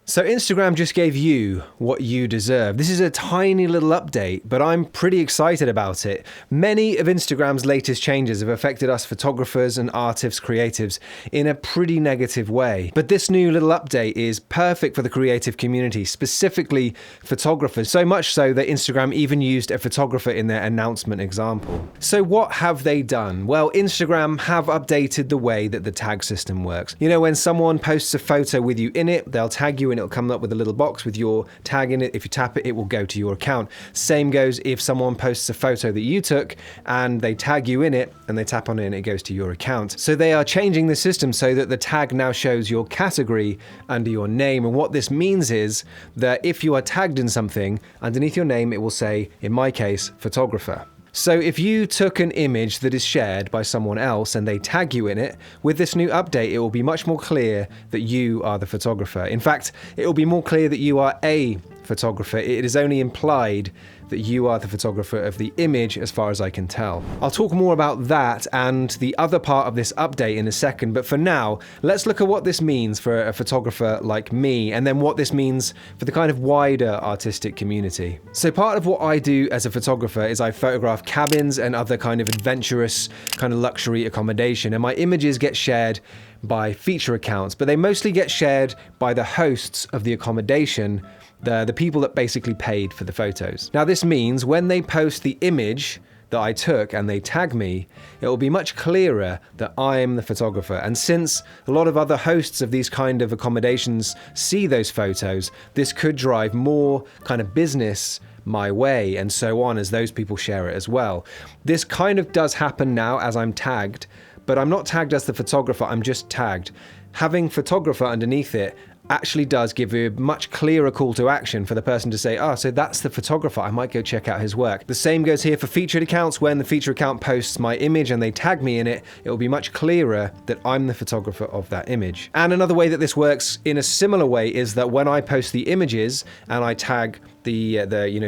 So Instagram just gave you what you deserve. This is a tiny little update, but I'm pretty excited about it. Many of Instagram's latest changes have affected us photographers and artists, creatives in a pretty negative way. But this new little update is perfect for the creative community, specifically photographers, so much so that Instagram even used a photographer in their announcement example. So what have they done? Well, Instagram have updated the way that the tag system works. You know, when someone posts a photo with you in it, they'll tag you and it'll come up with a little box with your tag in it. If you tap it, it will go to your account. Same goes if someone posts a photo that you took and they tag you in it and they tap on it and it goes to your account. So they are changing the system so that the tag now shows your category under your name. And what this means is that if you are tagged in something, underneath your name, it will say, in my case, photographer. So if you took an image that is shared by someone else and they tag you in it, with this new update, it will be much more clear that you are the photographer. In fact, it will be more clear that you are a photographer. It is only implied that you are the photographer of the image as far as I can tell. I'll talk more about that and the other part of this update in a second, but for now, let's look at what this means for a photographer like me and then what this means for the kind of wider artistic community. So part of what I do as a photographer is I photograph cabins and other kind of adventurous kind of luxury accommodation, and my images get shared by feature accounts, but they mostly get shared by the hosts of the accommodation, the people that basically paid for the photos. Now this means when they post the image that I took and they tag me, it will be much clearer that I'm the photographer. And since a lot of other hosts of these kind of accommodations see those photos, this could drive more kind of business my way and so on as those people share it as well. This kind of does happen now as I'm tagged, but I'm not tagged as the photographer, I'm just tagged. Having photographer underneath it actually does give you a much clearer call to action for the person to say, oh, so that's the photographer, I might go check out his work. The same goes here for featured accounts. When the feature account posts my image and they tag me in it, it will be much clearer that I'm the photographer of that image. And another way that this works in a similar way is that when I post the images and I tag the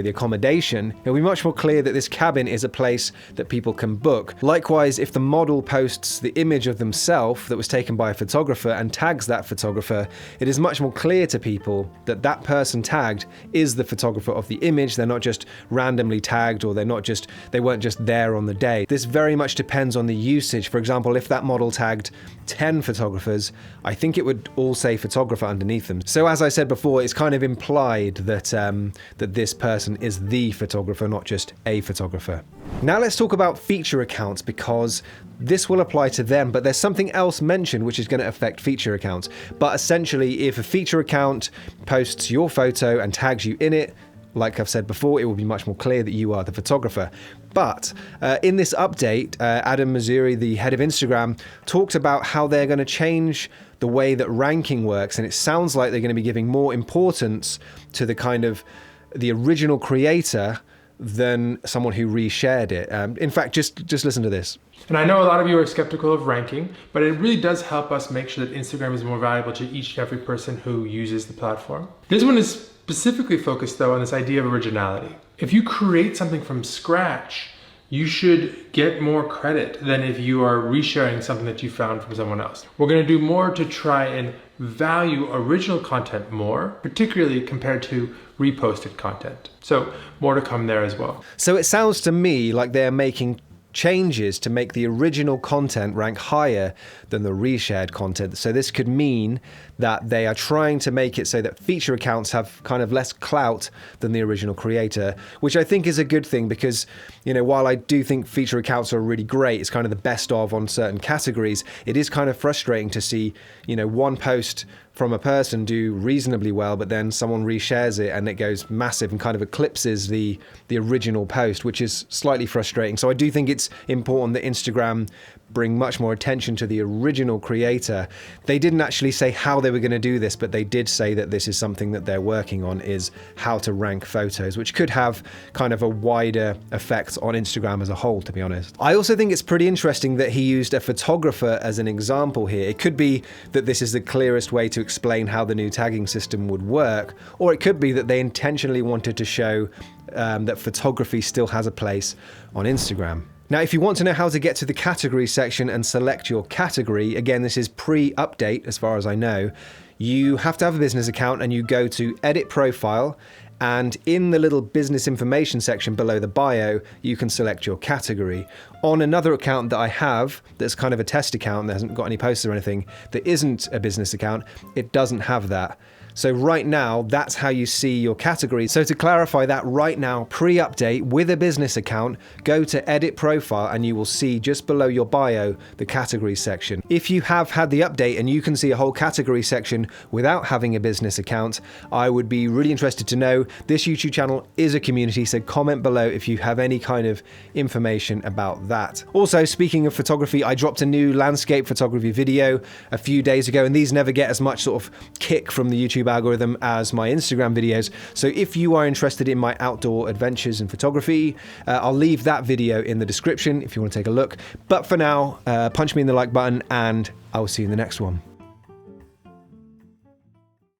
accommodation, it'll be much more clear that this cabin is a place that people can book. Likewise, if the model posts the image of themselves that was taken by a photographer and tags that photographer, it is much more clear to people that that person tagged is the photographer of the image. They're not just randomly tagged, or they weren't just there on the day. This very much depends on the usage. For example, if that model tagged 10 photographers, I think it would all say photographer underneath them. So as I said before, it's kind of implied that that this person is the photographer, not just a photographer. Now let's talk about feature accounts, because this will apply to them, but there's something else mentioned which is going to affect feature accounts. But essentially, if a feature account posts your photo and tags you in it, like I've said before, it will be much more clear that you are the photographer. But in this update, Adam Mosseri, the head of Instagram, talked about how they're going to change the way that ranking works, and it sounds like they're going to be giving more importance to the kind of the original creator than someone who reshared it. In fact, just listen to this. And I know a lot of you are skeptical of ranking, but it really does help us make sure that Instagram is more valuable to each and every person who uses the platform. This one is specifically focused though on this idea of originality. If you create something from scratch, you should get more credit than if you are resharing something that you found from someone else. We're going to do more to try and value original content more, particularly compared to reposted content. So more to come there as well. So it sounds to me like they're making changes to make the original content rank higher than the reshared content. So this could mean that they are trying to make it so that feature accounts have kind of less clout than the original creator, which I think is a good thing, because, you know, while I do think feature accounts are really great, it's kind of the best of on certain categories, it is kind of frustrating to see, you know, one post from a person do reasonably well, but then someone reshares it and it goes massive and kind of eclipses the original post, which is slightly frustrating. So I do think it's important that Instagram bring much more attention to the original creator. They didn't actually say how they were going to do this, but they did say that this is something that they're working on, is how to rank photos, which could have kind of a wider effect on Instagram as a whole, to be honest. I also think it's pretty interesting that he used a photographer as an example here. It could be that this is the clearest way to explain how the new tagging system would work, or it could be that they intentionally wanted to show that photography still has a place on Instagram. Now, if you want to know how to get to the category section and select your category, again, this is pre-update as far as I know, you have to have a business account, and you go to Edit Profile, and in the little business information section below the bio, you can select your category. On another account that I have, that's kind of a test account, that hasn't got any posts or anything, that isn't a business account, it doesn't have that. So right now, that's how you see your category. So to clarify that right now, pre-update with a business account, go to Edit Profile and you will see just below your bio, the category section. If you have had the update and you can see a whole category section without having a business account, I would be really interested to know. This YouTube channel is a community, so comment below if you have any kind of information about that. Also, speaking of photography, I dropped a new landscape photography video a few days ago, and these never get as much sort of kick from the YouTube algorithm as my Instagram videos. So if you are interested in my outdoor adventures and photography, I'll leave that video in the description if you want to take a look. But for now, punch me in the like button, and I will see you in the next one.